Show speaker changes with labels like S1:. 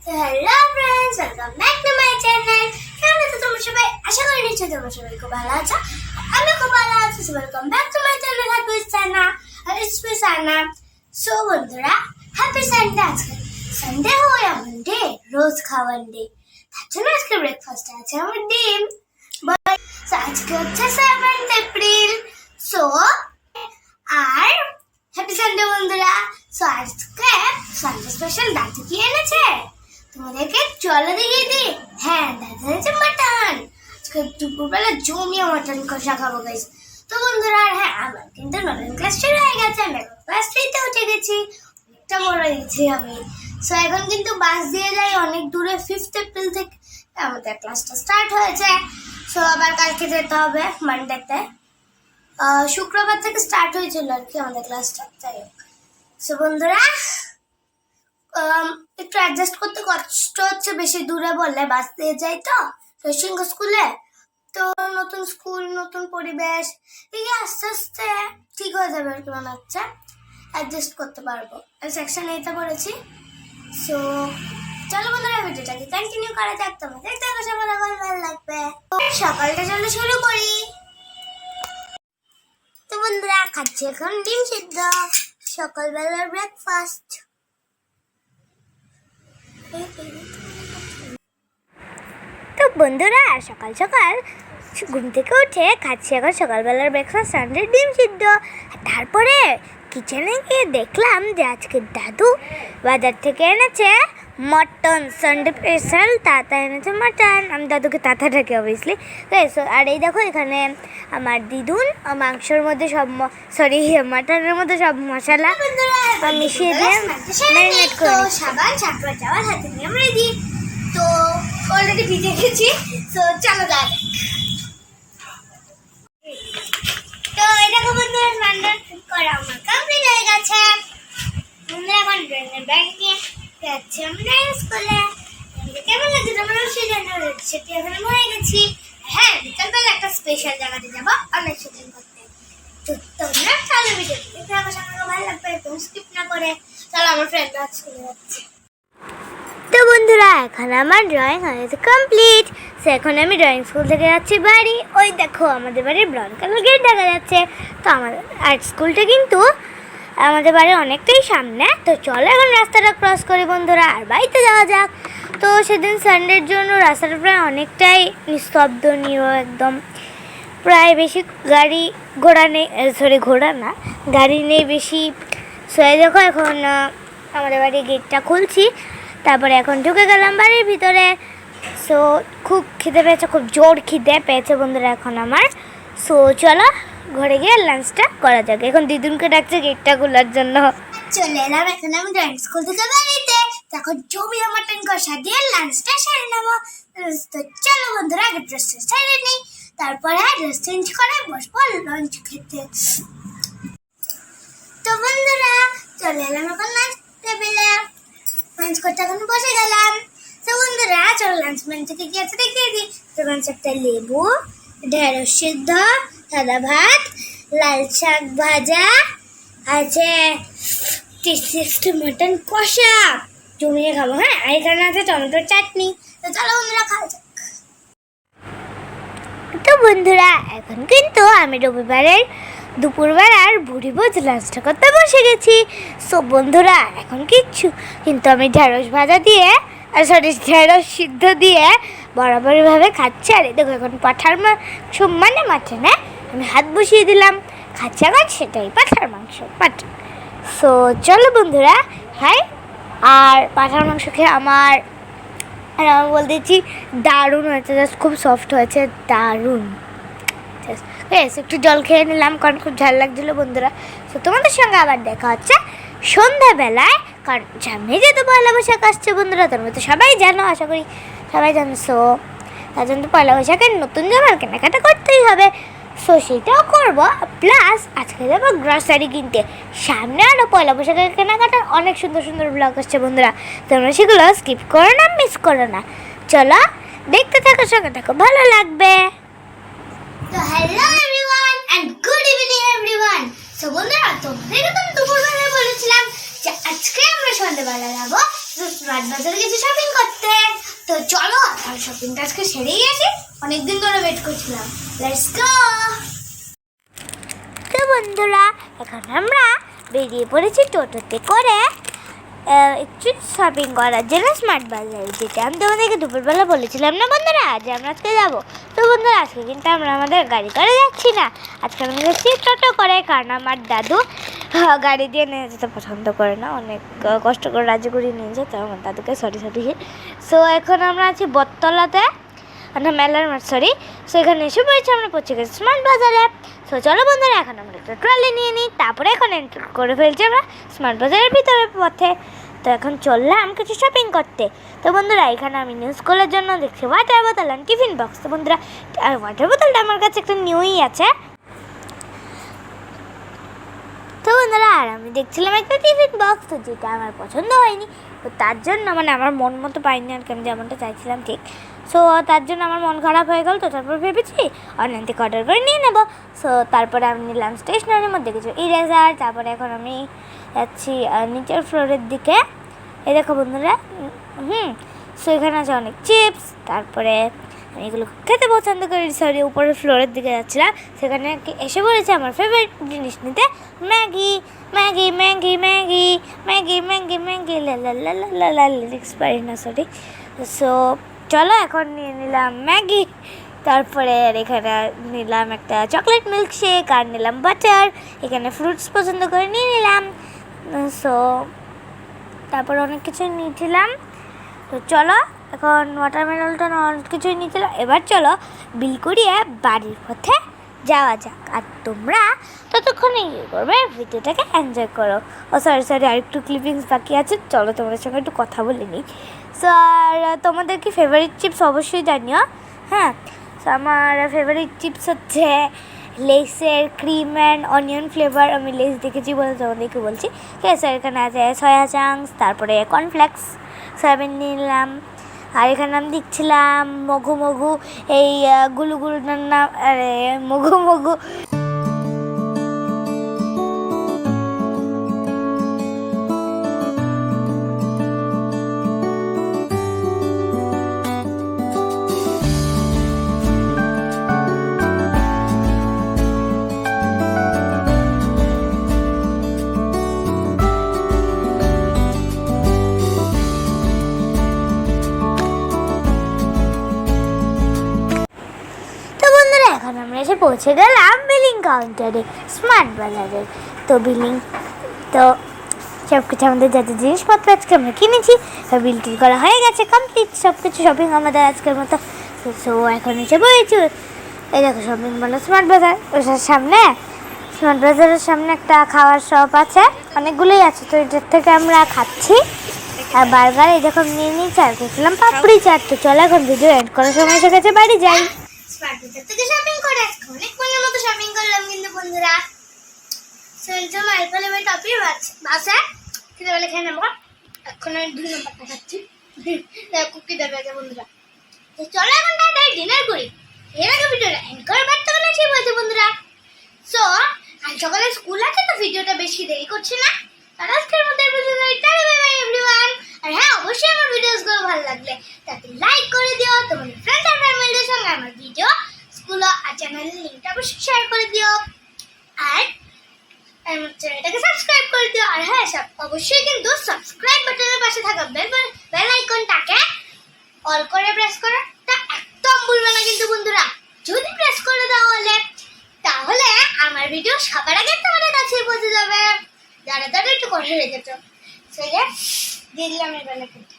S1: Hello friends, welcome back to my channel. কেমন আছো তোমরা সবাই? আশা করি নিশ্চয়ই তোমরা সবাই খুব ভালো আছো। আমি খুব ভালো আছি। Welcome back to my channel happy Sana আর ইটস সানা। সো বন্ধুরা, হ্যাপি সানডে। আজকে সানডে হয় আমার ডে, রোজ খাওয়ার ডে। তার জন্য আজকে ব্রেকফাস্টে আছে আমার ডিম। সো আজকে হচ্ছে 7th এপ্রিল। সো আর হ্যাপি সানডে বন্ধুরা। সো আজকে সানডে স্পেশাল দাদু কি এনেছে তোমাদেরকে চলো দেখিয়ে দিই। হ্যাঁ, দাদা এনেছে মাটন। আজকে দুপুরবেলা জমিয়ে মাটন কষা খাবো গাইস। তো বন্ধুরা, হ্যাঁ আমার কিন্তু নতুন ক্লাস শুরু হয়ে গেছে। আমি এখন ক্লাস 3-তে উঠে গেছি, অনেকটা বড় হয়েছি আমি। সো এখন কিন্তু বাস দিয়ে যাই অনেক দূরে। 5th এপ্রিল থেকে আমাদের ক্লাসটা স্টার্ট হয়েছে। সো আবার কালকে যেতে হবে মানডেতে। শুক্রবার থেকে স্টার্ট হয়েছিল আর কি আমাদের ক্লাসটা। যাই হোক, সো বন্ধুরা একটু অ্যাডজাস্ট করতে কষ্ট হচ্ছে, বেশি দূরে বললে বাস দিয়ে যাই তো সিংহ স্কুলে। তো নতুন স্কুল, নতুন পরিবেশ, এই আস্তে আস্তে ঠিক হয়ে যাবে আর কি মনে হচ্ছে। অ্যাডজাস্ট করতে পারবো। আমি সেকশন 8-তে পড়েছি। সো চলো বন্ধুরা, ভিডিওটাকে কন্টিনিউ করা যাক। তোমার দেখতে ভালো লাগবে। সকালটা চলো শুরু করি। তো বন্ধুরা, খাচ্ছি এখন ডিম সিদ্ধ, সকালবেলার ব্রেকফাস্ট। তো বন্ধুরা, সকাল সকাল ঘুম থেকে উঠে খাচ্ছি এখন সকালবেলার ব্রেকফাস্ট সানডে ডিম সিদ্ধ। তারপরে কিচেনে গিয়ে দেখলাম যে আজকে দাদু বাজার থেকে এনেছে মটন। সানডে স্পেশাল তাতা এনেছে মটন। আমি দাদুকে তাতা ডাকি অবভিয়াসলি। আর এই দেখো, এখানে আমার দিদুন মাংসের মধ্যে সব মাটনের মধ্যে সব মশলা মিশিয়ে দিয়ে ম্যারিনেট করে সাবান চাটবার যাওয়ার হাতে নিয়ে আমরা রেডি। তো অলরেডি ভিজে গেছি। তো চলো যাক। তো এই দেখো বন্ধুরা, রান্না করা আমার কমপ্লিট হয়ে গেছে। বন্ধুরা এখন ড্রয়িংয়ের ব্যাগ নিয়ে যাচ্ছি আমরা স্কুলে। কেমন লাগছে তোমরা অবশ্যই জানাবে। সেটি এখন আমি হয়ে গেছি। হ্যাঁ, বিকালবেলা একটা স্পেশাল জায়গাতে যাবো অনেক শুটিং করতে। তো তোমরা চলো ভিডিও দেখতে আমার সঙ্গে ভালো লাগবে, একদম স্কিপ না করে। চলো, আমার ফ্রেন্ডরা স্কুলে যাচ্ছে। তো বন্ধুরা, এখন আমার ড্রয়িং হয়েছে কমপ্লিট। সো এখন আমি ড্রয়িং স্কুল থেকে যাচ্ছি বাড়ি। ওই দেখো আমাদের বাড়ির ব্রাউন কালার গেট দেখা যাচ্ছে। তো আমাদের আর্ট স্কুলটা কিন্তু আমাদের বাড়ির অনেকটাই সামনে। তো চলো এখন রাস্তাটা ক্রস করি বন্ধুরা, আর বাড়িতে যাওয়া যাক। তো সেদিন সানডের জন্য রাস্তাটা প্রায় অনেকটাই নিস্তব্ধ, নিরব একদম। প্রায় বেশি গাড়ি ঘোড়া নেই, ঘোড়া না, গাড়ি নেই বেশি। সো দেখো এখন আমাদের বাড়ির গেটটা খুলছি। তারপরে এখন ঢুকে গেলাম বাড়ির ভিতরে। সো খুব খিদে পেয়েছে, খুব জোর খিদে পেয়েছে বন্ধুরা এখন আমার। সো চলো ঘরে গিয়ে লাঞ্চটা করা যাক। এখন দিদুনকে ডাকছে গেটটা খোলার জন্য। চলে এলাম এখন আমি ড্রয়িং স্কুল থেকে বাড়িতে। তখন জমিয়ে মাটন কষা দিয়ে লাঞ্চটা সেরে নেবো। তো চলো বন্ধুরা, আগে ড্রেসটা সেরে নিই, তারপরে ড্রেস চেঞ্জ করে বসবো লাঞ্চ খেতে। তো বন্ধুরা, চলে এলাম এখন লাঞ্চ টেবিলে। লাঞ্চ করতে এখন বসে গেলাম। তো বন্ধুরা চলো লাঞ্চ মেনু থেকে কি আছে দেখিয়ে দিই। তো লাঞ্চ একটা লেবু, ঢেঁড়স সিদ্ধ, সাদা ভাত, লাল শাক ভাজা, আছে টেস্টি মটন কষা, জমিয়ে খাবো। হ্যাঁ, আর এখানে আছে টমেটোর চাটনি। তো চলো বন্ধুরা খাওয়া যাক। তো বন্ধুরা, এখন কিন্তু আমি রবিবারের দুপুরবেলার ভুড়ি ভোজ লাঞ্চটা করতে বসে গেছি। সো বন্ধুরা, এখন কিচ্ছু কিন্তু আমি ঢেঁড়স ভাজা দিয়ে ঢেঁড়স সিদ্ধ দিয়ে বরাবরভাবে খাচ্ছি। আর দেখো এখন পাঁঠার মাংস, মানে মাটন, হ্যাঁ আমি হাত বসিয়ে দিলাম, খাচ্ছি এখন সেটাই পাঁঠার মাংস মাটন। সো চলো বন্ধুরা, হ্যাঁ আর পাঁঠার মাংস খেয়ে আমার বলতেছি দারুণ হয়েছে, জাস্ট খুব সফট হয়েছে, দারুণ। একটু জল খেয়ে নিলাম কারণ খুব ঝাল লাগছিলো বন্ধুরা। তো তোমাদের সঙ্গে আবার দেখা হচ্ছে সন্ধ্যাবেলায়, কারণ সামনে যেহেতু পয়লা বৈশাখ আসছে বন্ধুরা, তোমরা তো সবাই জানো, আশা করি সবাই জানো। সো তার জন্য তো পয়লা বৈশাখের নতুন জামার কেনাকাটা করতেই হবে। সো সেটাও করবো, প্লাস আজকে যাবো গ্রসারি কিনতে। সামনে আরও পয়লা বৈশাখের কেনাকাটার অনেক সুন্দর সুন্দর ব্লগ আসছে বন্ধুরা, তোমরা সেগুলো স্কিপ করো না, মিস করো না। চলো দেখতে থাকো, সঙ্গে থাকো, ভালো লাগবে। তো hello everyone and good evening everyone. So বন্ধুরা, তোমাদেরকে তো দুপুরবেলা বলেছিলাম যে আজকে আমরা সন্ধ্যাবেলা যাবো স্মার্ট বাজারে গেছি শপিং করতে। তো চলো আর শপিংটা আজকে সেরেই গেছি, অনেকদিন ধরে ওয়েট করছিলাম। Let's go. তো বন্ধুরা এখন আমরা বেরিয়ে পড়েছি টোটোতে করে একটু শপিং করার জন্য স্মার্ট বাজারে, যেটা আমি তোমাদেরকে দুপুরবেলা বলেছিলাম না বন্ধুরা যে আমরা আজকে যাবো। তো বন্ধুরা আজকে কিন্তু আমরা আমাদের গাড়ি করে যাচ্ছি না, আজকে আমরা যাচ্ছি টোটো করে, কারণ আমার দাদু গাড়ি দিয়ে নিয়ে যেতে পছন্দ করে না, অনেক কষ্ট করে রাজি করে নিয়ে যেতে আমার দাদুকে। সরি। সো এখন আমরা আছি বটতলাতে, না মেলার মাঠ, সরি। সো এখানে এসে পড়েছি, আমরা পৌঁছে গেছি স্মার্ট বাজারে। সো চলো বন্ধুরা এখন আমরা একটা ট্রলি নিয়ে নিই, তারপরে এখন এন্টার করে ফেলছি আমরা স্মার্ট বাজারের ভিতরে পথে। তো এখন চললাম কিছু শপিং করতে। তো বন্ধুরা এখানে আমি নিউ স্কুলের জন্য দেখছি ওয়াটার বোতল আর টিফিন বক্স। তো বন্ধুরা ওয়াটার বোতলটা আমার কাছে একটা নিউই আছে। তো বন্ধুরা আর আমি দেখছিলাম একটা টিফিন বক্স, তো যেটা আমার পছন্দ হয়নি, তো তার জন্য মানে আমার মন মতো পাইনি আর কি, আমি যেমনটা চাইছিলাম ঠিক। সো তার জন্য আমার মন খারাপ হয়ে গেল। তো তারপর ভেবেছি অনলাইন থেকে অর্ডার করে নিয়ে নেবো। সো তারপরে আমি নিলাম স্টেশনারির মধ্যে কিছু ইরেজার। তারপরে এখন আমি যাচ্ছি নিচের ফ্লোরের দিকে। এই দেখো বন্ধুরা, সো এখানে আছে অনেক চিপস। তারপরে আমি এগুলো খেতে পছন্দ করি। সরি, উপরের ফ্লোরের দিকে যাচ্ছিলাম, সেখানে এসে পড়েছে আমার ফেভারিট জিনিস নিতে, ম্যাগি। লিরিক্স পারি না, সরি। সো চলো এখন নিয়ে নিলাম ম্যাগি। তারপরে এখানে নিলাম একটা চকলেট মিল্কশেক আর নিলাম বাটার। এখানে ফ্রুটস পছন্দ করে নিয়ে নিলাম। সো তারপর অনেক কিছু নিয়েছিলাম। তো চলো এখন ওয়াটারমেলনটা অনেক কিছুই নিয়েছিলাম। এবার চলো বিল করিয়ে বাড়ির পথে যাওয়া যাক, আর তোমরা ততক্ষণে ইয়ে করবে ভিডিওটাকে এনজয় করো। ও সরি আর একটু ক্লিপিংস বাকি আছে, চলো তোমাদের সঙ্গে একটু কথা বলে নিই। সো আর তোমাদের কি ফেভারিট চিপস অবশ্যই জানিও। হ্যাঁ, সো আমার ফেভারিট চিপস হচ্ছে লেসের ক্রিম অ্যান্ড অনিয়ন ফ্লেভার। আমি লেস দেখেছি বলে তোমাদেরকে বলছি। ঠিক আছে, এখানে আছে সয়া চাংস, তারপরে কর্নফ্লেক্স, সয়াবিন নিলাম। আর এখানে আমি দেখছিলাম মঘু এই গুলুগুলুর নাম, আরে মঘু। এখন আমরা এসে পৌঁছে গেলাম বিলিং কাউন্টারে স্মার্ট বাজারে। তো বিলিং তো সব কিছু আমাদের যত জিনিসপত্র আজকে আমরা কিনেছি বিল টিল করা হয়ে গেছে, কমপ্লিট সব কিছু শপিং আমাদের আজকের মতো। সো এখন এসে পড়েছি, এই দেখো শপিং মল স্মার্ট বাজার। ওটার সামনে স্মার্ট বাজারের সামনে একটা খাওয়ার শপ আছে, অনেকগুলোই আছে। তো এটার থেকে আমরা খাচ্ছি আর বার্গার এই দেখো নিয়ে নিয়েছি, আর খেয়েছিলাম পাপড়ি চাট। তো চলো এখন ভিডিও এন্ড করার সময় এসে গেছে, বাড়ি যাই। স্মার্ট বাজার থেকে শপিং করে আজকে অনেক মনের মতো শপিং করলাম কিন্তু বন্ধুরা। শুনছো মাইকেল এবার টপির বাসে খেতে বলে খেয়ে নেবো। এখন আমি 2 নম্বরটা খাচ্ছি, কুকি দেবে বন্ধুরা। তো চলো এখন তাই ডিনার করি। এর আগে ভিডিওটা এন্ড করে বাড়তে গেলে সেই বলছে বন্ধুরা। সো আজ সকালে স্কুল আছে, তো ভিডিওটা বেশি দেরি করছি না। আর আজকের মতো এভরিওয়ান। আর হ্যাঁ, অবশ্যই আমার ভিডিওসগুলো ভালো লাগলে তাকে লাইক করে দিও, তোমাদের ফ্রেন্ডস আর ফ্যামিলিদের সঙ্গে আমার ভিডিও স্কুল আর চ্যানেলের লিঙ্কটা অবশ্যই শেয়ার করে দিও, আর আমার চ্যানেলটাকে সাবস্ক্রাইব করে দিও। আর হ্যাঁ, অবশ্যই কিন্তু সাবস্ক্রাইব বাটনের পাশে থাকা বেল আইকনটাকে অল করে প্রেস করা একদম ভুলবে না কিন্তু বন্ধুরা। যদি প্রেস করে দাও তাহলে আমার ভিডিও সবার আগে তোমাদের কাছে পৌঁছে যাবে। যারা একটু করে রেখেছো সেটা দিয়ে দিলাম এর বেলা কিন্তু।